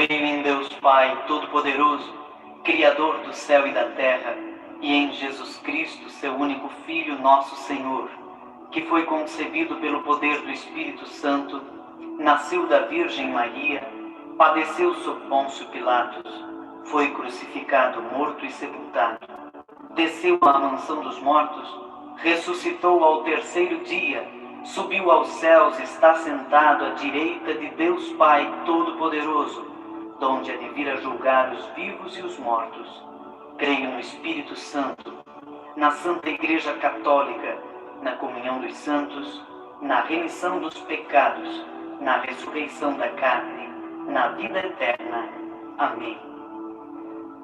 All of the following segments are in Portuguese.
Creio em Deus Pai Todo-Poderoso, Criador do céu e da terra, e em Jesus Cristo, seu único Filho, nosso Senhor, que foi concebido pelo poder do Espírito Santo, nasceu da Virgem Maria, padeceu sob Pôncio Pilatos, foi crucificado, morto e sepultado, desceu à mansão dos mortos, ressuscitou ao terceiro dia, subiu aos céus e está sentado à direita de Deus Pai Todo-Poderoso, donde há de vir a julgar os vivos e os mortos. Creio no Espírito Santo, na Santa Igreja Católica, na comunhão dos santos, na remissão dos pecados, na ressurreição da carne, na vida eterna. Amém.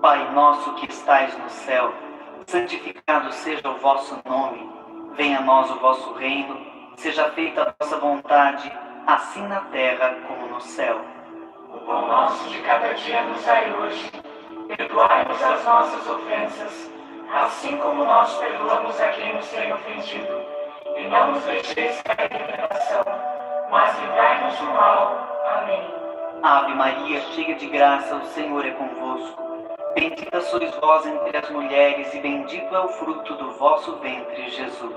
Pai nosso que estais no céu, santificado seja o vosso nome. Venha a nós o vosso reino, seja feita a vossa vontade, assim na terra como no céu. O pão nosso de cada dia nos dai hoje. Perdoai-nos as nossas ofensas, assim como nós perdoamos a quem nos tem ofendido. E não nos deixeis cair em tentação, mas livrai-nos do mal. Amém. Ave Maria, cheia de graça, o Senhor é convosco. Bendita sois vós entre as mulheres, e bendito é o fruto do vosso ventre, Jesus.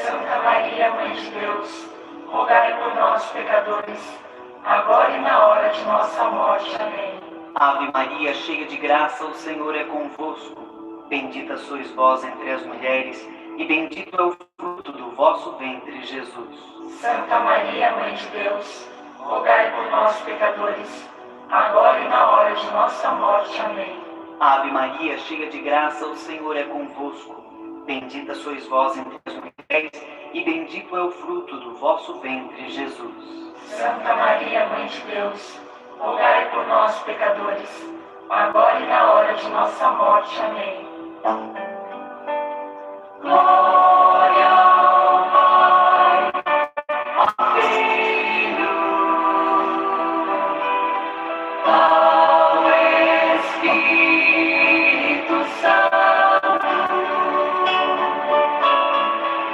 Santa Maria, Mãe de Deus, rogai por nós, pecadores, agora e na hora de nossa morte. Amém. Ave Maria, cheia de graça, o Senhor é convosco. Bendita sois vós entre as mulheres, e bendito é o fruto do vosso ventre, Jesus. Santa Maria, Mãe de Deus, rogai por nós, pecadores, agora e na hora de nossa morte. Amém. Ave Maria, cheia de graça, o Senhor é convosco. Bendita sois vós entre as mulheres, e bendito é o fruto do vosso ventre, Jesus. Santa Maria, Mãe de Deus, rogai por nós, pecadores, agora e na hora de nossa morte. Amém. Glória ao Pai, ao Filho, ao Espírito Santo,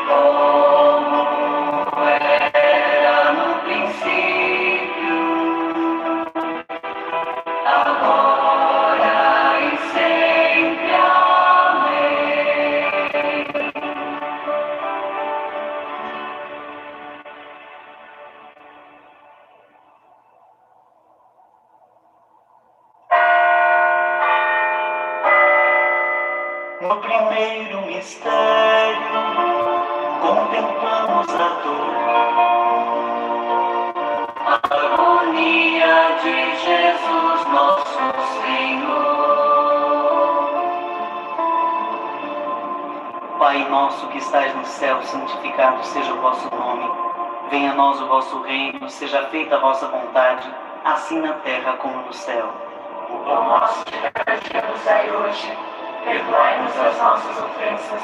como era no princípio, agora e sempre. Amém. No primeiro mistério, contemplamos a dor, A agonia de Jesus, nosso Senhor. Pai nosso que estais no céu, santificado seja o vosso nome. Venha a nós o vosso reino, seja feita a vossa vontade, assim na terra como no céu. O pão nosso de cada dia nos dai hoje. Perdoai-nos as nossas ofensas,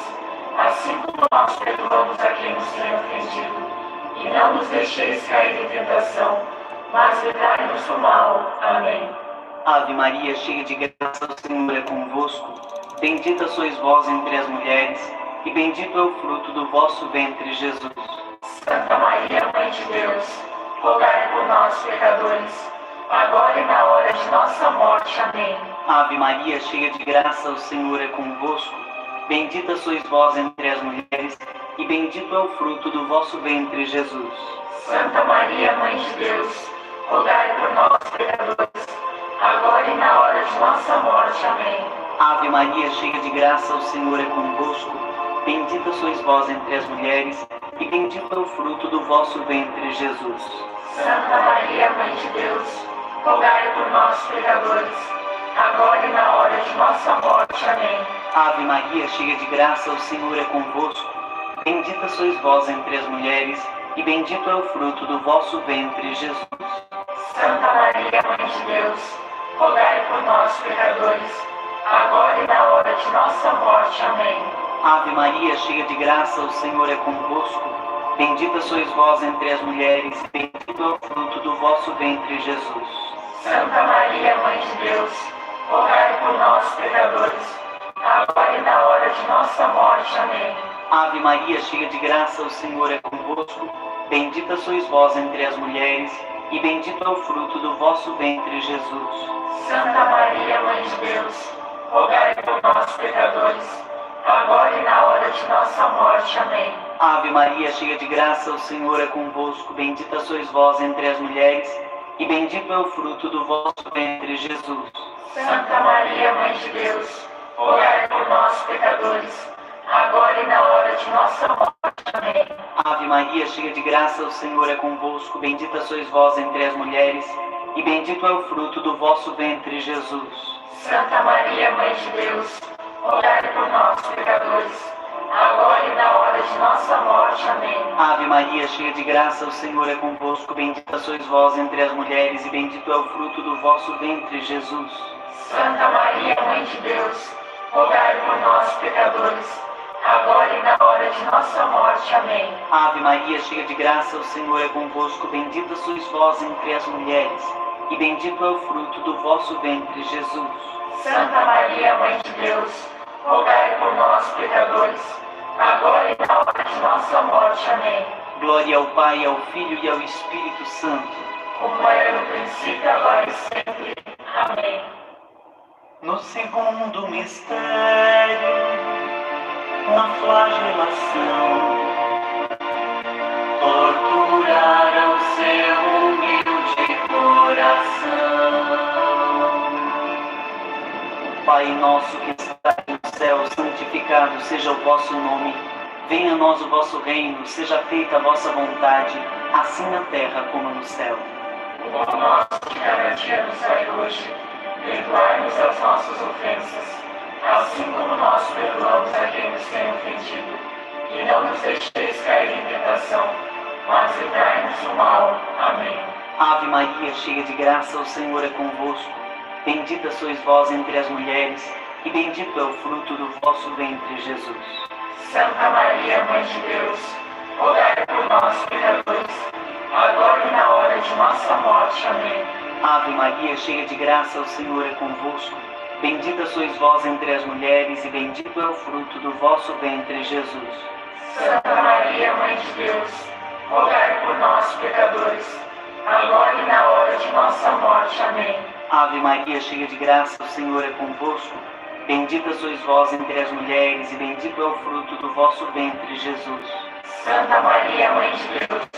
assim como nós perdoamos a quem nos tem ofendido. E não nos deixeis cair em tentação, mas livrai-nos do mal. Amém. Ave Maria, cheia de graça, o Senhor é convosco. Bendita sois vós entre as mulheres, e bendito é o fruto do vosso ventre, Jesus. Santa Maria, Mãe de Deus, rogai por nós, pecadores, agora e na hora de nossa morte. Amém. Ave Maria, cheia de graça, o Senhor é convosco. Bendita sois vós entre as mulheres, e bendito é o fruto do vosso ventre, Jesus. Santa Maria, Mãe de Deus, rogai por nós, pecadores, agora e na hora de nossa morte. Amém. Ave Maria, cheia de graça, o Senhor é convosco. Bendita sois vós entre as mulheres, e bendito é o fruto do vosso ventre, Jesus. Santa Maria, Mãe de Deus, rogai por nós, pecadores, agora e na hora de nossa morte. Amém. Ave Maria, cheia de graça, o Senhor é convosco. Bendita sois vós entre as mulheres, e bendito é o fruto do vosso ventre, Jesus. Santa Maria, Mãe de Deus, rogai por nós, pecadores, agora e na hora de nossa morte. Amém. Ave Maria, cheia de graça, o Senhor é convosco. Bendita sois vós entre as mulheres, e bendito é o fruto do vosso ventre, Jesus. Santa Maria, Mãe de Deus, rogai por nós, pecadores, agora e na hora de nossa morte. Amém. Ave Maria, cheia de graça, o Senhor é convosco. Bendita sois vós entre as mulheres, e bendito é o fruto do vosso ventre, Jesus. Santa Maria, Mãe de Deus, rogai por nós, pecadores, agora e na hora de nossa morte. Amém. Ave Maria, cheia de graça, o Senhor é convosco. Bendita sois vós entre as mulheres, e bendito é o fruto do vosso ventre, Jesus. Santa Maria, Mãe de Deus, rogai por nós, pecadores, agora e na hora de nossa morte. Amém. Ave Maria, cheia de graça, o Senhor é convosco. Bendita sois vós entre as mulheres, e bendito é o fruto do vosso ventre, Jesus. Santa Maria, Mãe de Deus, rogai por nós, pecadores, agora e na hora de nossa morte. Amém. Ave Maria, cheia de graça, o Senhor é convosco. Bendita sois vós entre as mulheres, e bendito é o fruto do vosso ventre, Jesus. Santa Maria, Mãe de Deus, rogai por nós, pecadores, agora e na hora de nossa morte. Amém. Ave Maria, cheia de graça, o Senhor é convosco. Bendita sois vós entre as mulheres, e bendito é o fruto do vosso ventre, Jesus. Santa Maria, Mãe de Deus, rogai por nós, pecadores, agora e na hora de nossa morte. Amém. Glória ao Pai, ao Filho e ao Espírito Santo, como era no princípio, agora e sempre. Amém. No segundo mistério, na flagelação, torturaram seu humilde coração. Pai nosso que está no céu, santificado seja o vosso nome. Venha a nós o vosso reino, seja feita a vossa vontade, assim na terra como no céu. O pão nosso de cada dia nos dai hoje. Perdoai-nos as nossas ofensas, assim como nós perdoamos a quem nos tem ofendido. E não nos deixeis cair em tentação, mas livrai-nos do mal. Amém. Ave Maria, cheia de graça, o Senhor é convosco. Bendita sois vós entre as mulheres, e bendito é o fruto do vosso ventre, Jesus. Santa Maria, Mãe de Deus, rogai por nós, pecadores, agora e na hora de nossa morte. Amém. Ave Maria, cheia de graça, o Senhor é convosco. Bendita sois vós entre as mulheres, e bendito é o fruto do vosso ventre, Jesus. Santa Maria, Mãe de Deus, rogai por nós, pecadores, agora e na hora de nossa morte. Amém. Ave Maria, cheia de graça, o Senhor é convosco. Bendita sois vós entre as mulheres, e bendito é o fruto do vosso ventre, Jesus. Santa Maria, Mãe de Deus,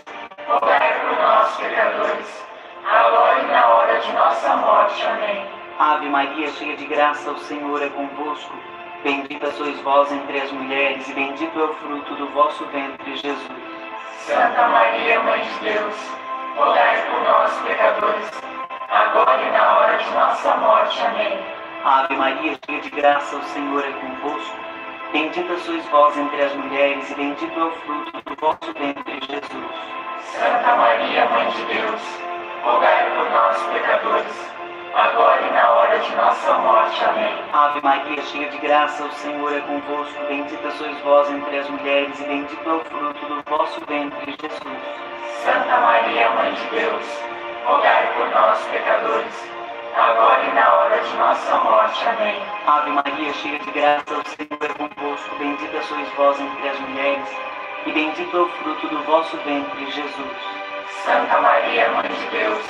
rogai por nós, pecadores, agora e na hora de nossa morte. Amém. Ave Maria, cheia de graça, o Senhor é convosco. Bendita sois vós entre as mulheres, e bendito é o fruto do vosso ventre, Jesus. Santa Maria, Mãe de Deus, rogai por nós, pecadores, agora e na hora de nossa morte. Amém. Ave Maria, cheia de graça, o Senhor é convosco. Bendita sois vós entre as mulheres, e bendito é o fruto do vosso ventre, Jesus. Santa Maria, Mãe de Deus, rogai por nós, pecadores, agora e na hora de nossa morte. Amém. Ave Maria, cheia de graça, o Senhor é convosco. Bendita sois vós entre as mulheres, e bendito é o fruto do vosso ventre, Jesus. Santa Maria, Mãe de Deus, rogai por nós, pecadores, agora e na hora de nossa morte. Amém. Ave Maria, cheia de graça, o Senhor é convosco. Bendita sois vós entre as mulheres, e bendito é o fruto do vosso ventre, Jesus. Santa Maria, Mãe de Deus,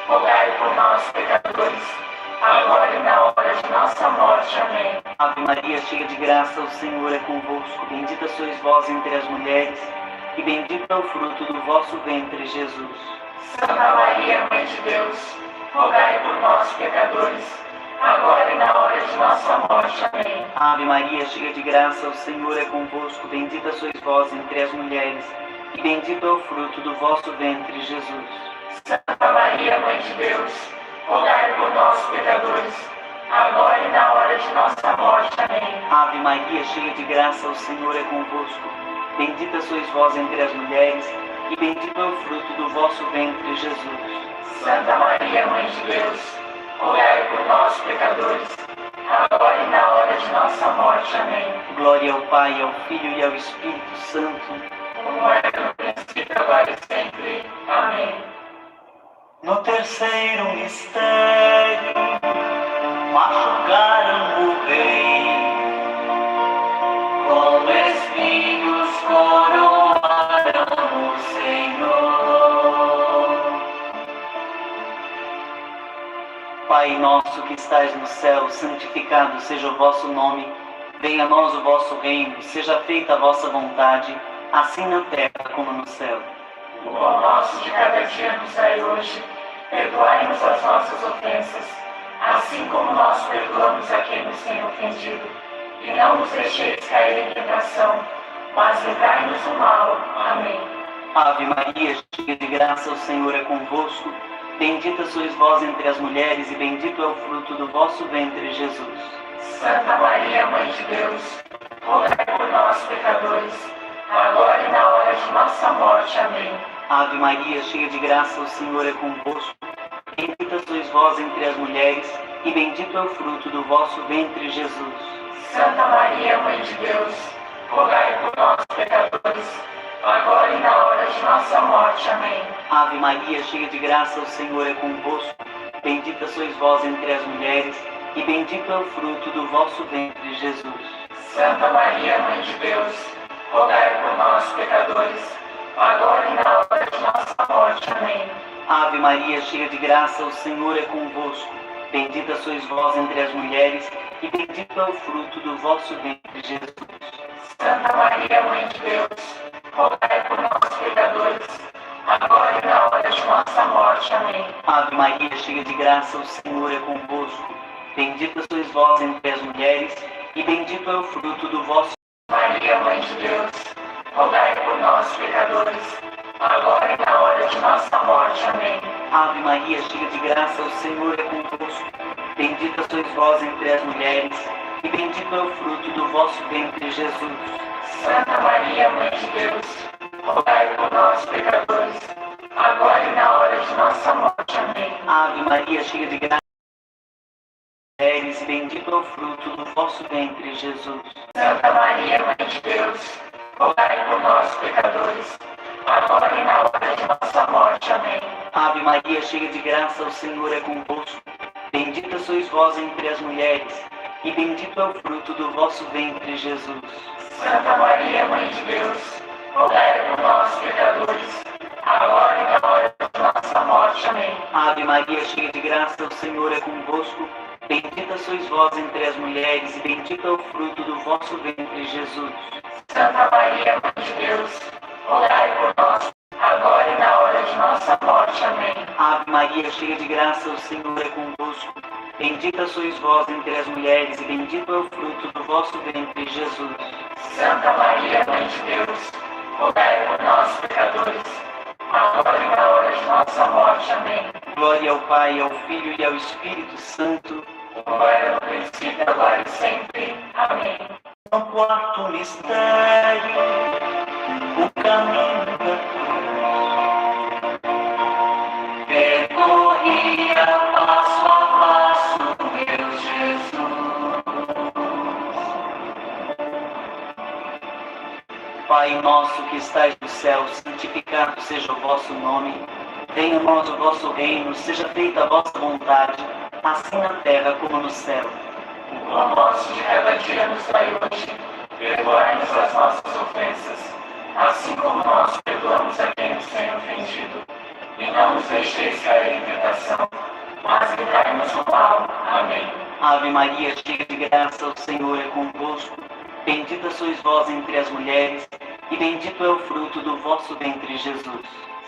rogai por nós, pecadores, agora e na hora de nossa morte. Amém. Ave Maria, cheia de graça, o Senhor é convosco. Bendita sois vós entre as mulheres, e bendito é o fruto do vosso ventre, Jesus. Santa Maria, Mãe de Deus, rogai por nós, pecadores, agora e na hora de nossa morte. Amém. Ave Maria, cheia de graça, o Senhor é convosco. Bendita sois vós entre as mulheres, e bendito é o fruto do vosso ventre, Jesus. Santa Maria, Mãe de Deus, rogai por nós, pecadores, agora e na hora de nossa morte. Amém. Ave Maria, cheia de graça, o Senhor é convosco. Bendita sois vós entre as mulheres, e bendito é o fruto do vosso ventre, Jesus. Santa Maria, Mãe de Deus, rogai por nós, pecadores, agora e na hora de nossa morte. Amém. Glória ao Pai, ao Filho e ao Espírito Santo, como era no princípio, agora e sempre. Amém. No terceiro mistério, machucaram o rei, com espinhos coroaram o Senhor. Pai nosso que estais no céu, santificado seja o vosso nome. Venha a nós o vosso reino, seja feita a vossa vontade, assim na terra como no céu. O pão nosso de cada dia nos dai hoje. Perdoai-nos as nossas ofensas, assim como nós perdoamos a quem nos tem ofendido. E não nos deixeis cair em tentação, mas livrai-nos do mal. Amém. Ave Maria, cheia de graça, o Senhor é convosco. Bendita sois vós entre as mulheres, e bendito é o fruto do vosso ventre, Jesus. Santa Maria, Mãe de Deus, rogai por nós, pecadores, agora e na hora de nossa morte. Amém. Ave Maria, cheia de graça, o Senhor é convosco. Bendita sois vós entre as mulheres, e bendito é o fruto do vosso ventre, Jesus. Santa Maria, Mãe de Deus, rogai por nós, pecadores, agora e na hora de nossa morte. Amém. Ave Maria, cheia de graça, o Senhor é convosco. Bendita sois vós entre as mulheres, e bendito é o fruto do vosso ventre, Jesus. Santa Maria, Mãe de Deus, rogai por nós, pecadores, agora e na hora de nossa morte. Amém. Ave Maria, cheia de graça, o Senhor é convosco. Bendita sois vós entre as mulheres, e bendito é o fruto do vosso ventre, Jesus. Santa Maria, Mãe de Deus, rogai por nós, pecadores, agora e na hora de nossa morte. Amém. Ave Maria, cheia de graça, o Senhor é convosco. Bendita sois vós entre as mulheres, e bendito é o fruto do vosso Maria, Mãe de Deus, rogai por nós, pecadores, agora e na hora de nossa morte. Amém. Ave Maria, cheia de graça, o Senhor é convosco. Bendita sois vós entre as mulheres, e bendito é o fruto do vosso ventre, Jesus. Santa Maria, Mãe de Deus, rogai por nós, pecadores, agora e na hora de nossa morte. Amém. Ave Maria, cheia de graça, mulheres, e bendito é o fruto do vosso ventre, Jesus. Santa Maria, Mãe de Deus, rogai por nós, pecadores, agora e na hora de nossa morte. Amém. Ave Maria, cheia de graça, o Senhor é convosco. Bendita sois vós entre as mulheres, e bendito é o fruto do vosso ventre, Jesus. Santa Maria, Mãe de Deus, rogai por nós, pecadores, agora e na hora de nossa morte. Amém. Ave Maria, cheia de graça, o Senhor é convosco. Bendita sois vós entre as mulheres, e bendito é o fruto do vosso ventre, Jesus. Santa Maria, Mãe de Deus, rogai por nós, agora e na hora de nossa morte. Amém. Ave Maria, cheia de graça, o Senhor é convosco. Bendita sois vós entre as mulheres, e bendito é o fruto do vosso ventre, Jesus. Santa Maria, Mãe de Deus, rogai por nós, pecadores, agora e na hora de nossa morte. Amém. Glória ao Pai, ao Filho e ao Espírito Santo. Como era no princípio, agora e sempre. Amém. No quarto mistério, o caminho da cruz. Percorria passo a passo, meu Jesus. Pai nosso que estais no céu, santificado seja o vosso nome. Venha a nós o vosso reino, seja feita a vossa vontade, assim na terra como no céu. O pão nosso de cada dia nos dai hoje. Perdoai-nos as nossas ofensas, assim como nós perdoamos a quem nos tem ofendido. E não nos deixeis cair em tentação, mas livrai-nos do mal. Amém. Ave Maria, cheia de graça, o Senhor é convosco. Bendita sois vós entre as mulheres, e bendito é o fruto do vosso ventre, Jesus.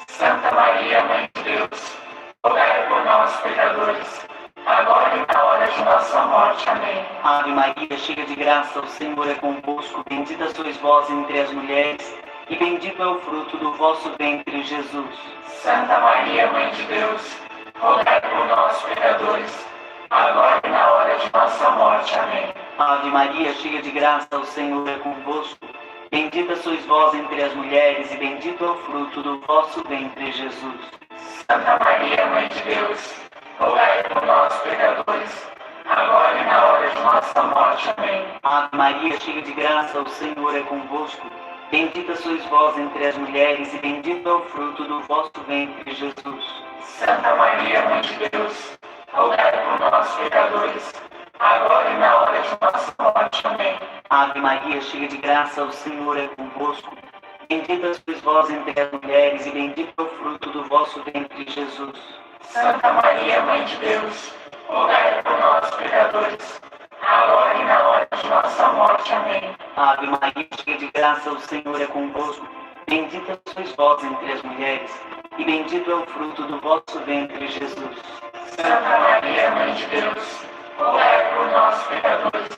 Santa Maria, Mãe de Deus, rogai por nós, pecadores, agora e na hora de nossa morte. Amém. Ave Maria, cheia de graça, o Senhor é convosco. Bendita sois vós entre as mulheres, e bendito é o fruto do vosso ventre, Jesus. Santa Maria, Mãe de Deus, rogai por nós, pecadores, agora e na hora de nossa morte. Amém. Ave Maria, cheia de graça, o Senhor é convosco. Bendita sois vós entre as mulheres, e bendito é o fruto do vosso ventre, Jesus. Santa Maria, Mãe de Deus, rogai por nós, pecadores, agora e na hora de nossa morte. Amém. Ave Maria, cheia de graça, o Senhor é convosco. Bendita sois vós entre as mulheres, e bendito é o fruto do vosso ventre, Jesus. Santa Maria, Mãe de Deus, rogai por nós, pecadores, agora e na hora de nossa morte. Amém. Ave Maria, cheia de graça, o Senhor é convosco. Bendita sois vós entre as mulheres, e bendito é o fruto do vosso ventre, Jesus. Santa Maria, Mãe de Deus, rogai por nós, pecadores, agora e na hora de nossa morte. Amém. Ave Maria, cheia de graça, o Senhor é convosco. Bendita sois vós entre as mulheres, e bendito é o fruto do vosso ventre, Jesus. Santa Maria, Mãe de Deus, rogai por nós, pecadores,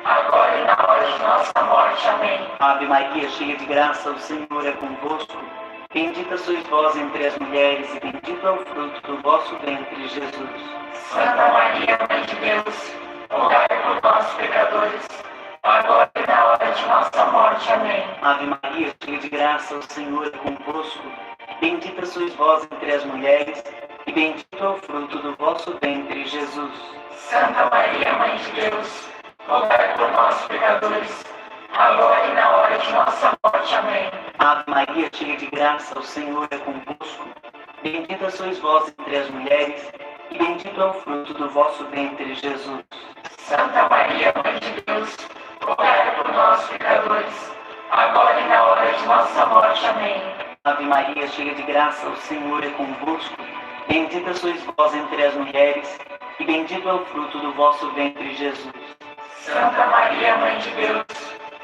agora e na hora de nossa morte. Amém. Ave Maria, cheia de graça, o Senhor é convosco. Bendita sois vós entre as mulheres, e bendito é o fruto do vosso ventre, Jesus. Santa Maria, Mãe de Deus, rogai por nós, pecadores, agora e na hora de nossa morte. Amém. Ave Maria, cheia de graça, o Senhor é convosco. Bendita sois vós entre as mulheres, e bendito é o fruto do vosso ventre, Jesus. Santa Maria, Mãe de Deus, rogai por nós, pecadores, agora e na hora de nossa morte. Amém. Ave Maria, cheia de graça, o Senhor é convosco. Bendita sois vós entre as mulheres, e bendito é o fruto do vosso ventre, Jesus. Santa Maria, Mãe de Deus, rogai por nós, pecadores, agora e na hora de nossa morte. Amém. Ave Maria, cheia de graça, o Senhor é convosco. Bendita sois vós entre as mulheres, e bendito é o fruto do vosso ventre, Jesus. Santa Maria, Mãe de Deus,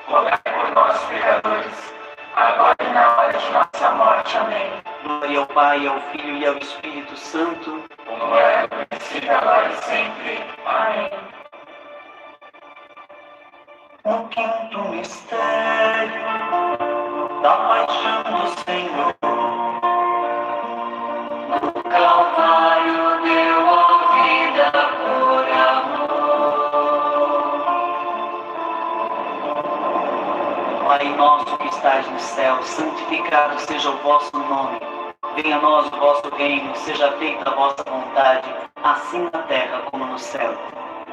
rogai por nós, pecadores, agora e na hora de nossa morte. Amém. Glória ao Pai, ao Filho e ao Espírito Santo, Como era no princípio, agora e sempre. Amém. no quinto mistério da paixão do Senhor. No Calvário deu a vida por amor. Pai nosso que estais no céu, santificado seja o vosso nome. Venha a nós o vosso reino, seja feita a vossa vontade, assim na terra como no céu.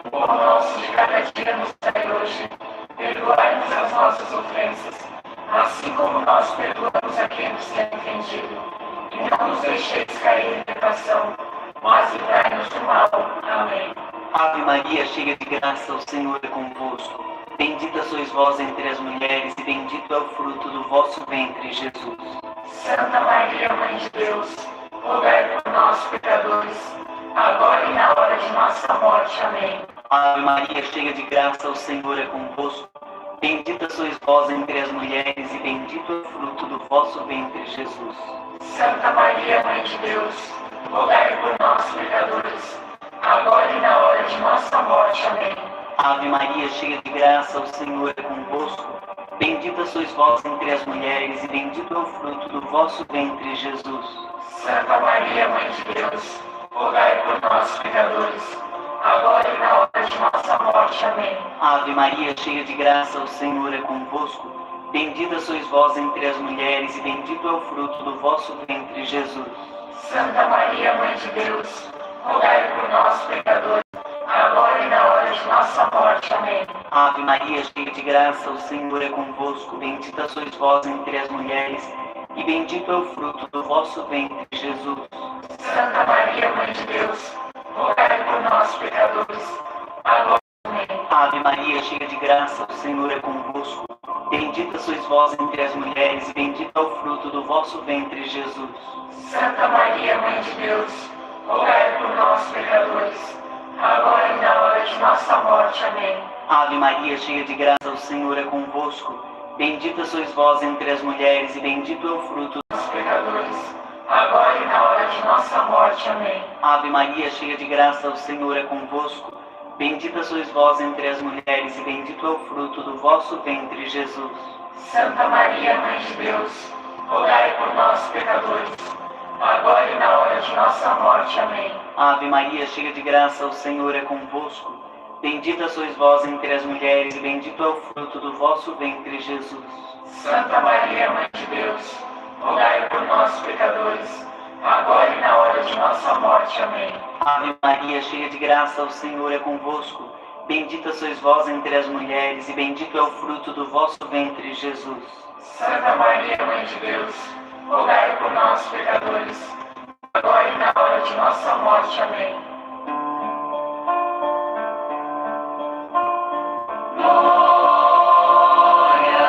O pão nosso de cada dia nos dai hoje. Perdoai-nos as nossas ofensas, assim como nós perdoamos a quem nos tem ofendido. E não nos deixeis cair em tentação, mas livrai-nos do mal. Amém. Ave Maria, cheia de graça, o Senhor é convosco. Bendita sois vós entre as mulheres, e bendito é o fruto do vosso ventre, Jesus. Santa Maria, Mãe de Deus, rogai por nós, pecadores, agora e na hora de nossa morte. Amém. Ave Maria, cheia de graça, o Senhor é convosco. Bendita sois vós entre as mulheres, e bendito é o fruto do vosso ventre, Jesus. Santa Maria, Mãe de Deus, rogai por nós, pecadores, agora e na hora de nossa morte. Amém. Ave Maria, cheia de graça, o Senhor é convosco. Bendita sois vós entre as mulheres, e bendito é o fruto do vosso ventre, Jesus. Santa Maria, Mãe de Deus, rogai por nós, pecadores, agora e na hora de nossa morte. Amém. Ave Maria, cheia de graça, o Senhor é convosco. Bendita sois vós entre as mulheres, e bendito é o fruto do vosso ventre, Jesus. Santa Maria, Mãe de Deus, rogai por nós, pecadores, agora e na hora de nossa morte. Amém. Ave Maria, cheia de graça, o Senhor é convosco. Bendita sois vós entre as mulheres, e bendito é o fruto do vosso ventre, Jesus. Santa Maria, Mãe de Deus, rogai por nós, pecadores, agora e amém. Ave Maria, cheia de graça, o Senhor é convosco. Bendita sois vós entre as mulheres, e bendito é o fruto do vosso ventre, Jesus. Santa Maria, Mãe de Deus, rogai por nós, pecadores, agora e na hora de nossa morte. Amém. Ave Maria, cheia de graça, o Senhor é convosco. Bendita sois vós entre as mulheres, e bendito é o fruto Os pecadores, agora e na hora de nossa morte. Amém. Ave Maria, cheia de graça, o Senhor é convosco. Bendita sois vós entre as mulheres, e bendito é o fruto do vosso ventre, Jesus. Santa Maria, Mãe de Deus, rogai por nós, pecadores, agora e na hora de nossa morte. Amém. Ave Maria, cheia de graça, o Senhor é convosco. Bendita sois vós entre as mulheres, e bendito é o fruto do vosso ventre, Jesus. Santa Maria, Mãe de Deus, rogai por nós, pecadores, agora e na hora de nossa morte. Amém. Ave Maria, cheia de graça, o Senhor é convosco. Bendita sois vós entre as mulheres, e bendito é o fruto do vosso ventre, Jesus. Santa Maria, Mãe de Deus, rogai por nós, pecadores, agora e na hora de nossa morte. Amém. Glória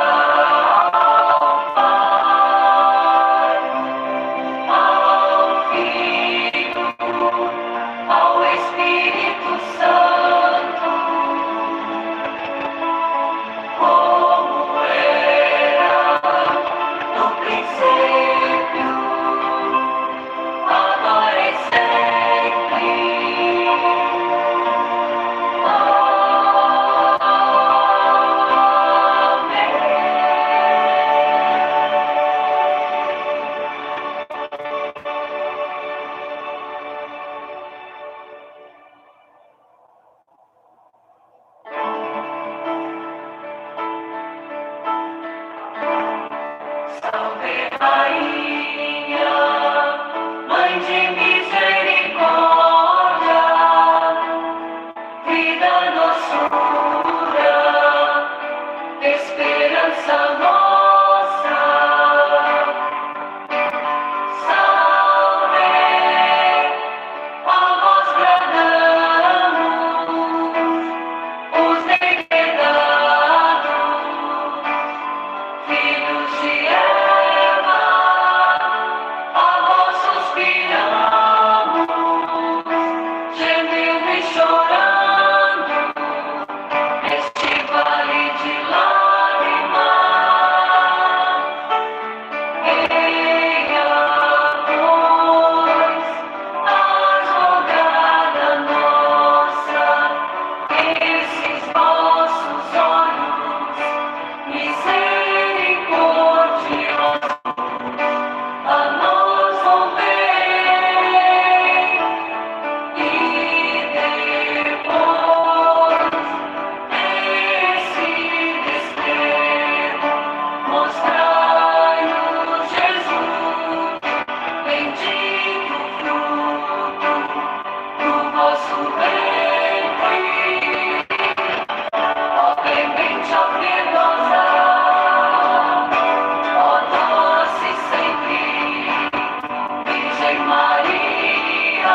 ao Pai, ao Filho, ao Espírito Ave Maria.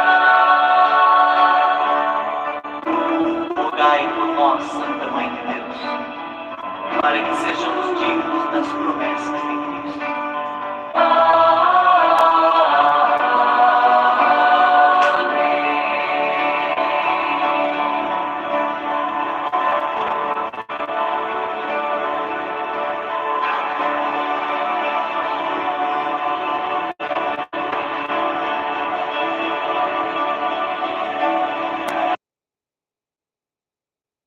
Rogai por nós, Santa Mãe de Deus, para que sejamos dignos das promessas de Cristo.